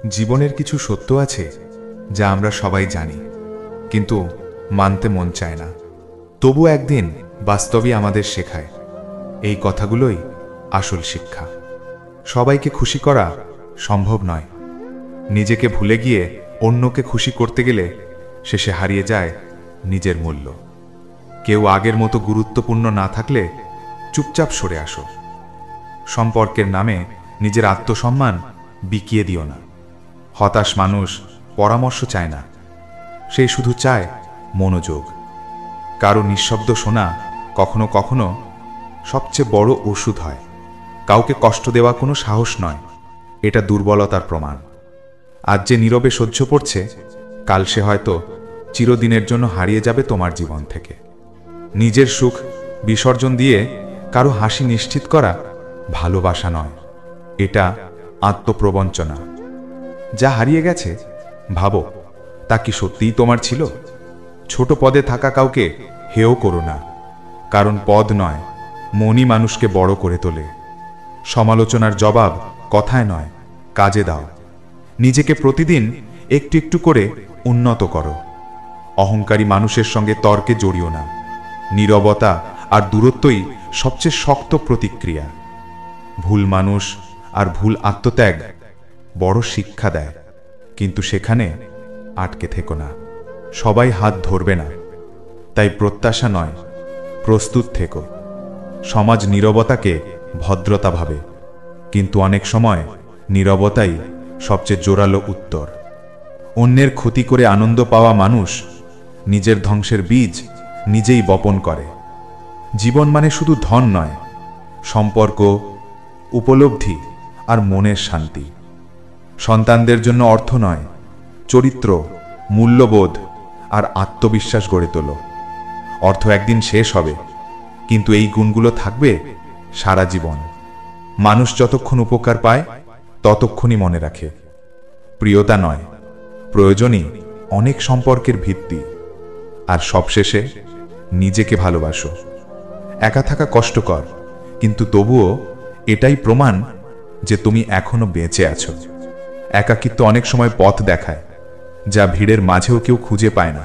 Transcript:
জীবনের কিছু সত্য আছে যা আমরা সবাই জানি, কিন্তু মানতে মন চায় না। তবু একদিন বাস্তবই আমাদের শেখায় এই কথাগুলোই আসল শিক্ষা। সবাইকে খুশি করা সম্ভব নয়। নিজেকে ভুলে গিয়ে অন্যকে খুশি করতে গেলে শেষে হারিয়ে যায় নিজের মূল্য। কেউ আগের মতো গুরুত্বপূর্ণ না থাকলে চুপচাপ সরে আসো। সম্পর্কের নামে নিজের আত্মসম্মান বিকিয়ে দিও না। হতাশ মানুষ পরামর্শ চায় না, সে শুধু চায় মনোযোগ। কারো নিঃশব্দ শোনা কখনো কখনো সবচেয়ে বড় ওষুধ হয়। কাউকে কষ্ট দেওয়া কোনো সাহস নয়, এটা দুর্বলতার প্রমাণ। আজ যে নীরবে সহ্য করছে, কাল সে হয়তো চিরদিনের জন্য হারিয়ে যাবে তোমার জীবন থেকে। নিজের সুখ বিসর্জন দিয়ে কারো হাসি নিশ্চিত করা ভালোবাসা নয়, এটা আত্মপ্রবঞ্চনা। যা হারিয়ে গেছে ভাবো, তা কি সত্যিই তোমার ছিল? ছোট পদে থাকা কাউকে হেয় করো না, কারণ পদ নয়, মনই মানুষকে বড় করে তোলে। সমালোচনার জবাব কথায় নয়, কাজে দাও। নিজেকে প্রতিদিন একটু একটু করে উন্নত করো। অহংকারী মানুষের সঙ্গে তর্কে জড়িও না। নীরবতা আর দূরত্বই সবচেয়ে শক্ত প্রতিক্রিয়া। ভুল মানুষ আর ভুল আত্মত্যাগ বড় শিক্ষা দেয়, কিন্তু সেখানে আটকে থেকো না। সবাই হাত ধরবে না, তাই প্রত্যাশা নয়, প্রস্তুত থেকো। সমাজ নীরবতাকে ভদ্রতা ভাবে, কিন্তু অনেক সময় নীরবতাই সবচেয়ে জোরালো উত্তর। অন্যের ক্ষতি করে আনন্দ পাওয়া মানুষ নিজের ধ্বংসের বীজ নিজেই বপন করে। জীবন মানে শুধু ধন নয়, সম্পর্ক, উপলব্ধি আর মনের শান্তি। সন্তানদের জন্য অর্থ নয়, চরিত্র, মূল্যবোধ আর আত্মবিশ্বাস গড়ে তোলো। অর্থ একদিন শেষ হবে, কিন্তু এই গুণগুলো থাকবে সারা জীবন। মানুষ যতক্ষণ উপকার পায় ততক্ষণই মনে রাখে। প্রিয়তা নয়, প্রয়োজনই অনেক সম্পর্কের ভিত্তি। আর সবশেষে নিজেকে ভালোবাসো। একা থাকা কষ্টকর, কিন্তু তবুও এটাই প্রমাণ যে তুমি এখনো বেঁচে আছো। একাকিত্ব অনেক সময় পথ দেখায়, যা ভিড়ের মাঝেও কেউ খুঁজে পায় না।